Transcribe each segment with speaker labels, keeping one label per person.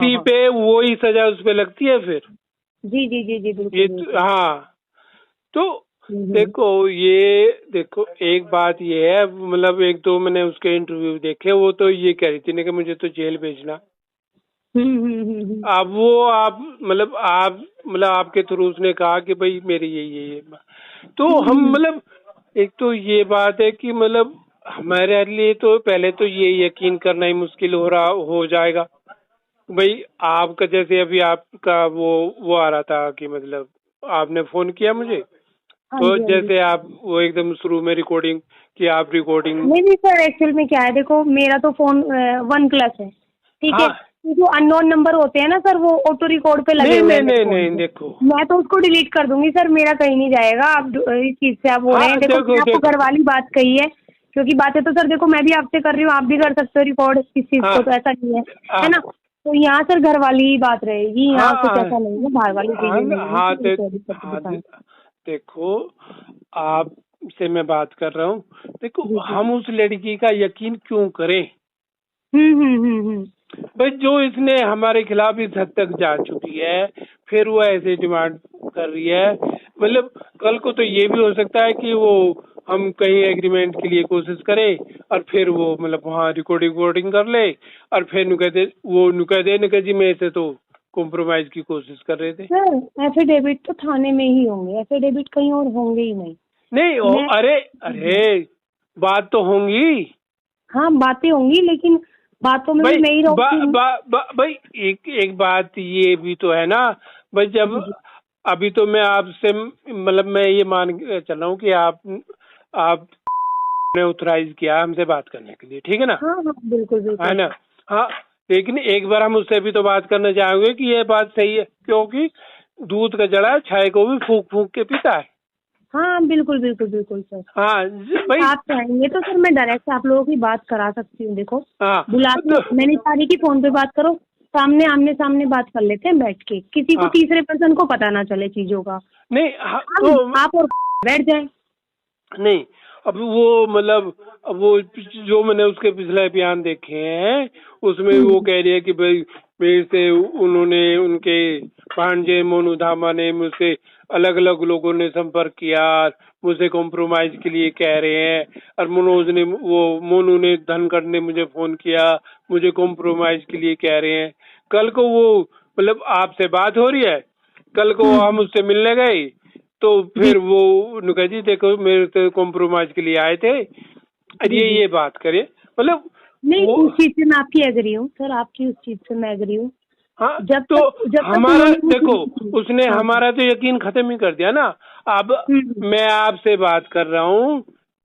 Speaker 1: इसी
Speaker 2: हाँ।
Speaker 1: पे वही सजा उस पे लगती है फिर।
Speaker 2: जी जी जी जी, बिल्कुल
Speaker 1: ये
Speaker 2: बिल्कुल।
Speaker 1: हाँ, तो
Speaker 2: हम्म।
Speaker 1: देखो एक बात ये है, मतलब एक दो मैंने उसके इंटरव्यू देखे, वो तो ये कह रही थी ना कि मुझे तो जेल भेजना। अब वो आप आपके थ्रू उसने कहा कि भाई मेरी ये तो हम
Speaker 2: हम्म।
Speaker 1: एक तो ये बात है कि हमारे लिए तो पहले तो ये यकीन करना ही मुश्किल हो जाएगा भाई। आपका जैसे अभी आपका वो आ रहा था कि आपने फोन किया मुझे,
Speaker 2: हाँ
Speaker 1: तो
Speaker 2: जी हाँ जी।
Speaker 1: जैसे आप वो एकदम शुरू में रिकॉर्डिंग कि आप रिकॉर्डिंग।
Speaker 2: नहीं नहीं सर, एक्चुअल में क्या है, देखो मेरा तो फोन वन प्लस है, ठीक है।
Speaker 1: हाँ,
Speaker 2: तो जो अननोन नंबर होते हैं ना सर, वो ऑटो रिकॉर्ड पे लगे
Speaker 1: नहीं
Speaker 2: हुए
Speaker 1: नहीं
Speaker 2: हैं मेरे
Speaker 1: नहीं
Speaker 2: फोन
Speaker 1: नहीं,
Speaker 2: पे।
Speaker 1: देखो।
Speaker 2: मैं तो उसको डिलीट कर दूंगी सर, मेरा कहीं नहीं जाएगा। आप इस चीज से आप हो रहे
Speaker 1: हाँ,
Speaker 2: हैं, देखो
Speaker 1: देखो
Speaker 2: मैंने आपको
Speaker 1: देखो।
Speaker 2: घर वाली बात कही है, क्योंकि बातें तो सर देखो मैं भी आपसे कर रही हूँ, आप भी कर सकते हो रिकॉर्ड इस चीज
Speaker 1: हाँ
Speaker 2: को, तो ऐसा नहीं है
Speaker 1: हाँ
Speaker 2: ना। तो यहाँ सर घर वाली ही बात रहेगी, यहाँ कुछ
Speaker 1: हाँ
Speaker 2: ऐसा नहीं है, बाहर वाली
Speaker 1: हाँ
Speaker 2: चीजें नहीं है
Speaker 1: हाँ
Speaker 2: कि रिकॉर्डिंग करके
Speaker 1: हाँ,
Speaker 2: दिखाएं।
Speaker 1: देखो आपसे मैं बात कर रहा हूँ। देखो
Speaker 2: जी जी।
Speaker 1: हम उस लड़की का यकीन क्यों करें
Speaker 2: हम्म।
Speaker 1: भाई, जो इसने हमारे खिलाफ इस हद तक जा चुकी है, फिर वो ऐसे डिमांड कर रही है। कल को तो ये भी हो सकता है कि वो हम कहीं एग्रीमेंट के लिए कोशिश करें और फिर वो वहाँ रिकॉर्डिंग कर ले और फिर नुकह दे जी मैं इसे तो कॉम्प्रोमाइज की कोशिश कर रहे थे।
Speaker 2: सर एफिडेविट तो थाने में ही होंगे, एफिडेविट कहीं और होंगे ही नहीं।
Speaker 1: नहीं
Speaker 2: मैं
Speaker 1: अरे अरे, बात तो होंगी
Speaker 2: हाँ, बातें होंगी, लेकिन बातों में भी
Speaker 1: भाई।
Speaker 2: मैं ही
Speaker 1: बा,
Speaker 2: रहूंगी।
Speaker 1: बा, बा, भाई एक एक बात ये भी तो है ना भाई। जब
Speaker 2: जी जी।
Speaker 1: अभी तो मैं आपसे मैं ये मान के चल रहा हूँ कि आपने ऑथराइज किया हमसे बात करने के लिए, ठीक है ना?
Speaker 2: हाँ हाँ, बिल्कुल
Speaker 1: है
Speaker 2: बिल्कुल।
Speaker 1: ना? हाँ, लेकिन एक बार हम उससे भी तो बात करना चाहेंगे कि ये बात सही है, क्योंकि दूध का जड़ा छाय को भी फूंक फूंक के पीता है।
Speaker 2: हाँ बिल्कुल बिल्कुल बिल्कुल सर।
Speaker 1: हाँ भाई।
Speaker 2: आप चाहेंगे तो सर मैं डायरेक्ट आप लोगों की बात करा सकती हूँ, देखो
Speaker 1: हाँ
Speaker 2: बुला के
Speaker 1: तो
Speaker 2: मैंने सारी की फोन पे बात करो, सामने आमने सामने बात कर लेते हैं बैठ के, किसी को
Speaker 1: हाँ,
Speaker 2: तीसरे पर्सन को पता ना चले चीजों का।
Speaker 1: नहीं हाँ,
Speaker 2: हम आप और बैठ जाए।
Speaker 1: नहीं, अब वो अब वो जो मैंने उसके पिछले बयान देखे हैं उसमें वो
Speaker 2: हम्म।
Speaker 1: कह रही है कि भाई मेरे से उन्होंने उनके भांजे मोनू धामा ने मुझसे अलग अलग लोगों ने संपर्क किया, मुझे कॉम्प्रोमाइज के लिए कह रहे हैं। और मोनू ने धनखड़ ने मुझे फोन किया, मुझे कॉम्प्रोमाइज के लिए कह रहे हैं। कल को वो आपसे बात हो रही है, कल को हम
Speaker 2: हम्म।
Speaker 1: उससे मिलने गए तो
Speaker 2: जी
Speaker 1: फिर वो उन्होंने कहा जी देखो मेरे तो कॉम्प्रोमाइज के लिए आए थे और
Speaker 2: जी जी।
Speaker 1: ये बात करे
Speaker 2: नहीं,
Speaker 1: वो।
Speaker 2: उस चीज से मैं आपकी एग्री हूँ सर, आपकी उस चीज से मैं एग्री हूँ।
Speaker 1: हाँ,
Speaker 2: जब
Speaker 1: तो
Speaker 2: तक जब तक
Speaker 1: हमारा
Speaker 2: उन्होंने वो
Speaker 1: देखो
Speaker 2: चीज की।
Speaker 1: उसने
Speaker 2: हाँ हाँ।
Speaker 1: हमारा तो यकीन खत्म ही कर दिया ना। अब
Speaker 2: हम्म।
Speaker 1: मैं आपसे बात कर रहा हूँ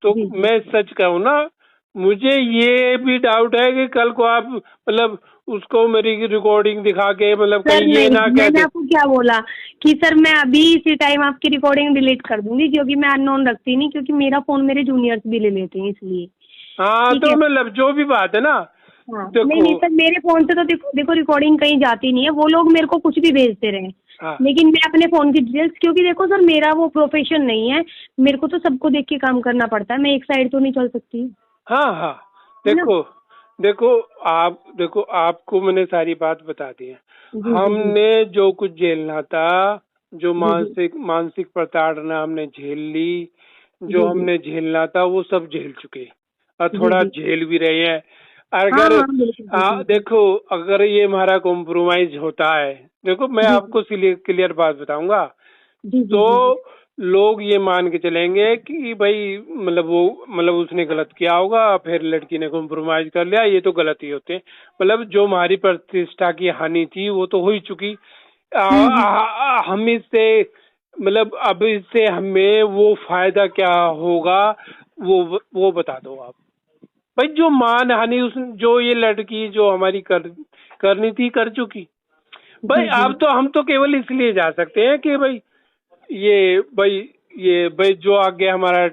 Speaker 1: तो
Speaker 2: जी जी।
Speaker 1: मैं सच कहूँ ना, मुझे ये भी डाउट है कि कल को आप उसको मेरी रिकॉर्डिंग दिखा के
Speaker 2: सर
Speaker 1: कहीं ये
Speaker 2: नहीं,
Speaker 1: ना
Speaker 2: मैंने
Speaker 1: कहते।
Speaker 2: आपको क्या बोला कि सर मैं अभी इसी टाइम आपकी रिकॉर्डिंग डिलीट कर दूंगी, क्योंकि मैं अननोन रखती नहीं, क्योंकि मेरा फोन मेरे जूनियर्स भी ले लेते हैं इसलिए।
Speaker 1: हाँ,
Speaker 2: ठीक
Speaker 1: तो
Speaker 2: है।
Speaker 1: जो भी बात है ना,
Speaker 2: हाँ नहीं
Speaker 1: देखो।
Speaker 2: नहीं सर, मेरे फोन से तो देखो रिकॉर्डिंग कहीं जाती नहीं है, वो लोग मेरे को कुछ भी भेजते रहे,
Speaker 1: हाँ
Speaker 2: लेकिन मैं अपने फोन की डिटेल्स, क्योंकि देखो सर मेरा वो प्रोफेशन नहीं है, मेरे को तो सबको देख के काम करना पड़ता है, मैं एक साइड तो नहीं चल सकती,
Speaker 1: हाँ हाँ,
Speaker 2: है ना।
Speaker 1: देखो देखो आपको मैंने सारी बात बता दी है।
Speaker 2: जी जी जी।
Speaker 1: हमने जो कुछ झेलना था, जो
Speaker 2: जी जी
Speaker 1: मानसिक प्रताड़ना हमने झेल ली, जो
Speaker 2: जी जी
Speaker 1: हमने झेलना था वो सब झेल चुके और
Speaker 2: जी
Speaker 1: थोड़ा
Speaker 2: जी।
Speaker 1: झेल भी रहे हैं।
Speaker 2: हाँ
Speaker 1: अगर
Speaker 2: हाँ, बिल्कुल बिल्कुल।
Speaker 1: देखो अगर ये हमारा कॉम्प्रोमाइज होता है, देखो मैं
Speaker 2: जी
Speaker 1: आपको क्लियर बात बताऊंगा,
Speaker 2: जी जी जी जी।
Speaker 1: तो लोग ये मान के चलेंगे कि भाई उसने गलत किया होगा, फिर लड़की ने कॉम्प्रोमाइज कर लिया, ये तो गलत ही होते हैं। जो हमारी प्रतिष्ठा की हानि थी वो तो हो ही चुकी।
Speaker 2: हम्म।
Speaker 1: हम इससे अब इससे हमें वो फायदा क्या होगा, वो बता दो आप भाई। जो मान हानि उस जो ये लड़की जो हमारी करनी थी कर चुकी भाई।
Speaker 2: जी जी।
Speaker 1: अब तो हम तो केवल इसलिए जा सकते हैं कि ये भाई जो आगे हमारा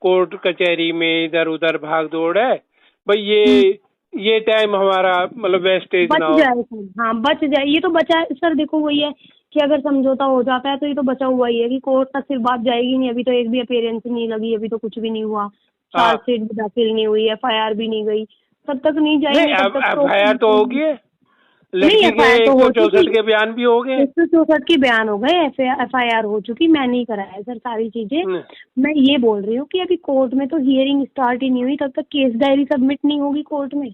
Speaker 1: कोर्ट कचहरी में इधर उधर भाग दौड़ है भाई,
Speaker 2: हम्म।
Speaker 1: ये टाइम हमारा वेस्टेज
Speaker 2: बच
Speaker 1: ना हो।
Speaker 2: जाए सर, हाँ बच जाए, ये तो बचा है सर, देखो वही है कि अगर समझौता हो जाता है तो ये तो बचा हुआ ही है कि कोर्ट तक सिर्फ बात जाएगी नहीं, अभी तो एक भी अपीयरेंस नहीं लगी, अभी तो कुछ भी नहीं हुआ,
Speaker 1: हाँ,
Speaker 2: चार्जशीट भी दाखिल नहीं हुई, एफआईआर भी नहीं गई, तब तक नहीं
Speaker 1: नहीं
Speaker 2: जाएंगे तब
Speaker 1: अब
Speaker 2: तक तो।
Speaker 1: एफआईआर तो होगी है।
Speaker 2: नहीं,
Speaker 1: लड़की के
Speaker 2: FIR तो हो
Speaker 1: 164
Speaker 2: चुकी,
Speaker 1: के बयान भी हो गए।
Speaker 2: 164 के बयान हो गए, FIR हो चुकी, मैं नहीं कराया सर सारी चीजें। मैं ये बोल रही हूँ कि अभी कोर्ट में तो हियरिंग स्टार्ट ही नहीं हुई, तब तक केस डायरी सबमिट नहीं होगी कोर्ट में,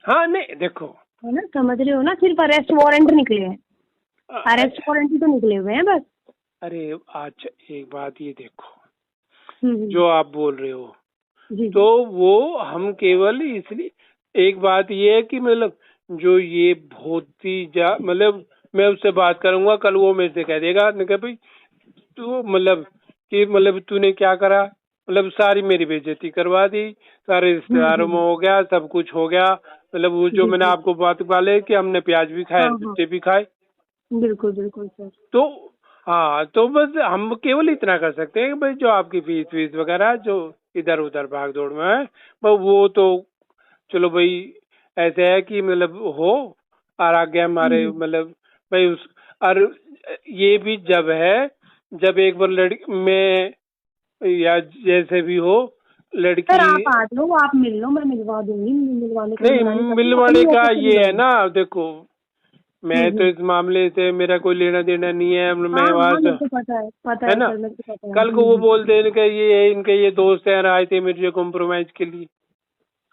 Speaker 1: हाँ नहीं देखो,
Speaker 2: है ना, समझ रहे हो ना, सिर्फ अरेस्ट वारंट निकले हैं, अरेस्ट वारंट ही तो निकले हुए हैं बस।
Speaker 1: अरे अच्छा एक बात ये देखो,
Speaker 2: हम्म,
Speaker 1: जो आप बोल रहे हो
Speaker 2: जी
Speaker 1: तो वो हम केवल इसलिए, एक बात ये है कि मतलब जो ये बहुत ही मतलब मैं उससे बात करूंगा कल, वो मेरे से कह देगा कि भाई तू मतलब कि मतलब तूने क्या करा, मतलब सारी मेरी बेइज्जती करवा दी, सारे रिश्तेदारों में हो गया, सब कुछ हो गया। मतलब वो जो
Speaker 2: जी
Speaker 1: मैंने
Speaker 2: जी,
Speaker 1: आपको बात वाले कि हमने प्याज भी खाए,
Speaker 2: हाँ हाँ,
Speaker 1: मिर्चे भी खाए,
Speaker 2: बिल्कुल बिल्कुल सर।
Speaker 1: तो हाँ, तो बस हम केवल इतना कर सकते हैं कि भाई जो आपकी फीस वगैरह जो इधर उधर भाग दौड़ में है, वो तो चलो भाई ऐसे है कि मतलब हो, और आगे हमारे मतलब भाई उस, और ये भी जब है जब एक बार लड़की में या जैसे भी हो
Speaker 2: सर
Speaker 1: लड़की,
Speaker 2: आप आ जाओ, आप मिल लो, मैं मिलवा दूंगी, मिलवाने के लिए
Speaker 1: नहीं
Speaker 2: मना नहीं कर रही,
Speaker 1: मिलवाने
Speaker 2: अपनी
Speaker 1: का
Speaker 2: ऑफिस
Speaker 1: ये है
Speaker 2: मिलो।
Speaker 1: ना, देखो मैं तो इस मामले से मेरा कोई लेना देना नहीं है,
Speaker 2: हाँ
Speaker 1: मैं वहां
Speaker 2: हाँ,
Speaker 1: से,
Speaker 2: मेरे को पता
Speaker 1: है
Speaker 2: है
Speaker 1: ना,
Speaker 2: सर, मेरे को पता है।
Speaker 1: कल को वो बोलते हैं इनके ये दोस्त हैं आए थे मेरे कॉम्प्रोमाइज के लिए,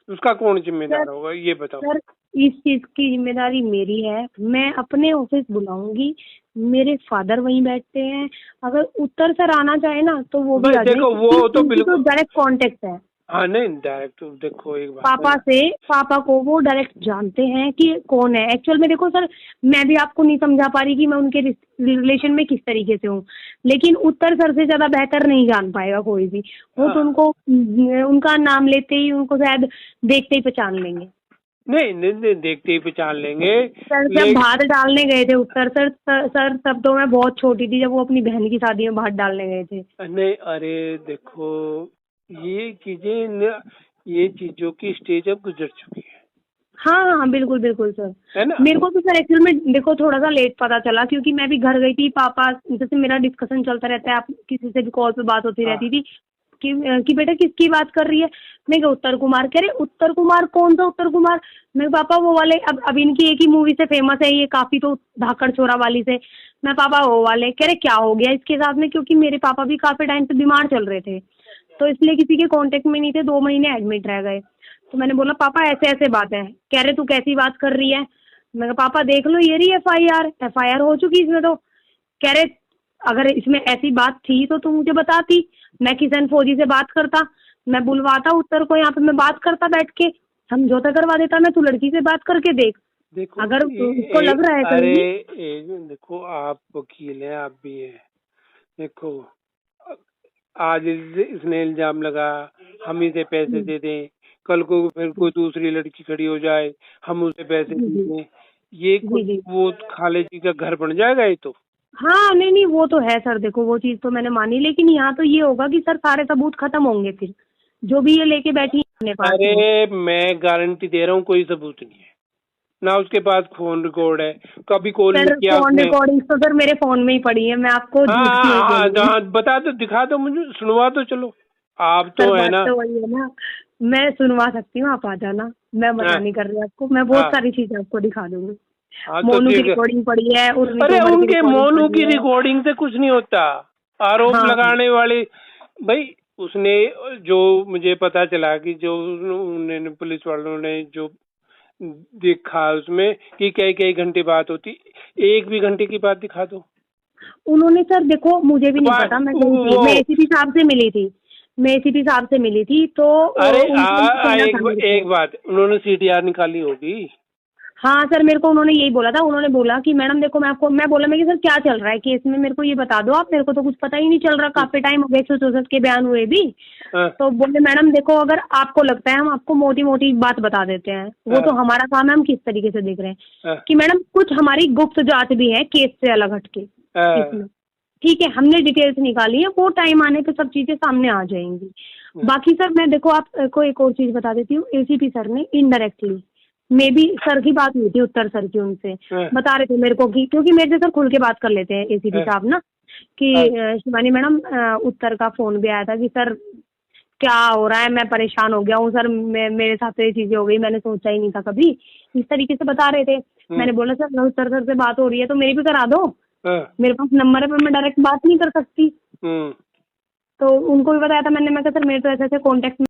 Speaker 1: उसका कौन
Speaker 2: सर
Speaker 1: जिम्मेदार होगा ये बताओ।
Speaker 2: सर इस चीज की जिम्मेदारी मेरी है, मैं अपने ऑफिस बुलाऊंगी, मेरे फादर वहीं बैठते हैं, अगर उत्तर सर आना चाहे ना तो वो भी
Speaker 1: भाई
Speaker 2: आ जाए,
Speaker 1: देखो
Speaker 2: क्योंकि
Speaker 1: वो तो
Speaker 2: उनकी तो
Speaker 1: बिल्कुल,
Speaker 2: डायरेक्ट कांटेक्ट है
Speaker 1: हाँ नहीं डायरेक्ट देखो एक बात है
Speaker 2: पापा
Speaker 1: ना,
Speaker 2: से, पापा को वो डायरेक्ट जानते हैं कि कौन है एक्चुअल में। देखो सर, मैं भी आपको नहीं समझा पा रही कि मैं उनके रिलेशन में किस तरीके से हूँ, लेकिन उत्तर सर से ज्यादा बेहतर नहीं जान पाएगा कोई भी, वो तो उनको उनका नाम लेते ही उनको शायद देखते ही पहचान लेंगे।
Speaker 1: नहीं देखते ही पहचान लेंगे।
Speaker 2: सर जब भात डालने गए थे उत्तर सर तब तो मैं बहुत छोटी थी, जब वो अपनी बहन की शादी में भात डालने गए थे।
Speaker 1: नहीं अरे देखो, ये ये चीजों की स्टेज अब गुजर चुकी है
Speaker 2: हाँ हाँ, बिल्कुल बिल्कुल सर।
Speaker 1: है ना।
Speaker 2: मेरे को तो सर एक्चुअल में देखो थोड़ा सा लेट पता चला, क्योंकि मैं भी घर गई थी, पापा जैसे मेरा डिस्कशन चलता रहता है, आप किसी से भी कॉल पे बात होती
Speaker 1: हाँ
Speaker 2: रहती थी कि बेटा किसकी बात कर रही है, मैं कहा उत्तर कुमार, कह रहे उत्तर कुमार, कौन सा उत्तर कुमार, मैं पापा वो वाले, अब इनकी एक ही मूवी से फेमस है ये काफी, तो धाकड़ छोरा वाली से, मैं पापा वो वाले, कह रहे क्या हो गया इसके साथ में, क्योंकि मेरे पापा भी काफी टाइम से बीमार चल रहे थे, तो इसलिए किसी के कांटेक्ट में नहीं थे, 2 महीने एडमिट रह गए। तो मैंने बोला पापा ऐसे ऐसे बात है, कह रहे तू कैसी बात कर रही है, मैं कहा पापा देख लो ये रही FIR हो चुकी इसमें तो, कह रहे अगर इसमें ऐसी बात थी तो तू मुझे बताती, मैं किशन फौजी से बात करता, मैं बुलवाता उत्तर को यहाँ पे, मैं बात करता बैठ के, समझौता करवा देता मैं, तू लड़की से बात करके देख,
Speaker 1: देखो
Speaker 2: अगर उसको लग रहा है
Speaker 1: अरे
Speaker 2: कहीं।
Speaker 1: देखो आप वकील हैं, आप भी हैं, देखो आज इसने इल्जाम लगा, हम इसे पैसे दे दें, कल को फिर कोई दूसरी लड़की खड़ी हो जाए, हम उसे पैसे
Speaker 2: जी
Speaker 1: दे
Speaker 2: जी
Speaker 1: दें, ये
Speaker 2: जी जी,
Speaker 1: वो खाले जी का घर बन जाएगा ये तो।
Speaker 2: हाँ नहीं नहीं, वो तो है सर, देखो वो चीज तो मैंने मानी, लेकिन यहाँ तो ये होगा कि सर सारे सबूत खत्म होंगे फिर, जो भी ये लेके बैठी है अपने पास में।
Speaker 1: अरे मैं गारंटी दे रहा हूँ कोई सबूत नहीं है, ना उसके पास फोन रिकॉर्ड है, कभी कॉल नहीं
Speaker 2: सर
Speaker 1: किया
Speaker 2: फोन
Speaker 1: उसने।
Speaker 2: रिकॉर्डिंग तो सर मेरे फोन में ही पड़ी है, मैं आपको
Speaker 1: हाँ
Speaker 2: झूठ क्यों
Speaker 1: हाँ
Speaker 2: बोलूंगी।
Speaker 1: हाँ बता दो, दिखा दो मुझे, सुनवा दो, चलो आप
Speaker 2: सर
Speaker 1: तो है
Speaker 2: बात
Speaker 1: ना।
Speaker 2: तो वही है ना, मैं सुनवा सकती हूँ, आप आ जाना, मैं मना
Speaker 1: हाँ
Speaker 2: नहीं कर रही आपको, मैं बहुत
Speaker 1: हाँ
Speaker 2: सारी चीजें आपको दिखा दूंगी।
Speaker 1: हाँ तो
Speaker 2: मोनू की
Speaker 1: ठीक है।
Speaker 2: रिकॉर्डिंग पड़ी है, उर्मी
Speaker 1: अरे
Speaker 2: तोमर की
Speaker 1: उनके
Speaker 2: रिकॉर्डिंग
Speaker 1: मोनू
Speaker 2: पड़ी
Speaker 1: की
Speaker 2: है।
Speaker 1: रिकॉर्डिंग से कुछ नहीं होता, आरोप
Speaker 2: हाँ
Speaker 1: लगाने वाली, भाई उसने जो मुझे पता चला कि जो उन्होंने पुलिस वालों ने जो देखा उसमें कि कई कई घंटे बात होती, एक भी घंटे की बात दिखा दो।
Speaker 2: उन्होंने सर देखो मुझे भी नहीं पता, मैं गई थी,
Speaker 1: वो
Speaker 2: मैं ACP साहब से मिली थी, मैं ACP साहब से मिली थी, तो
Speaker 1: अरे
Speaker 2: उनको कहना था मेरे को।
Speaker 1: एक बात, उन्होंने CTR निकाली होगी।
Speaker 2: हाँ सर, मेरे को उन्होंने यही बोला था, उन्होंने बोला कि मैडम देखो मैं आपको, मैं बोला मैं कि सर क्या चल रहा है केस में, मेरे को ये बता दो आप, मेरे को तो कुछ पता ही नहीं चल रहा, काफी टाइम हो गया 164 के बयान हुए भी।
Speaker 1: हाँ,
Speaker 2: तो बोले मैडम देखो अगर आपको लगता है हम आपको मोटी मोटी बात बता देते हैं, वो तो हमारा काम है, हम किस तरीके से देख रहे हैं कि मैडम कुछ हमारी गुप्त जांच भी है केस से अलग हटके इसमें, ठीक है, हमने डिटेल्स निकाली है, वो टाइम आने पे सब चीजें सामने आ जाएंगी। बाकी सर मैं देखो आपको एक और चीज बता देती हूँ, ACP सर ने इनडायरेक्टली, मे भी सर की बात हुई थी उत्तर सर की, उनसे बता रहे थे मेरे को कि, क्योंकि मेरे से सर खुल के बात कर लेते हैं ACP साहब ना, कि शिवानी मैडम उत्तर का फोन भी आया था कि सर क्या हो रहा है, मैं परेशान हो गया हूँ सर, मेरे साथ तो ये चीजें हो गई, मैंने सोचा ही नहीं था कभी, इस तरीके से बता रहे थे। मैंने बोला सर सर से बात हो रही है तो मेरी भी करा दो, मेरे पास नंबर है पर मैं डायरेक्ट बात नहीं कर सकती। तो उनको भी बताया था मैंने, मैं कहा सर मेरे तो ऐसे ऐसे कॉन्टेक्ट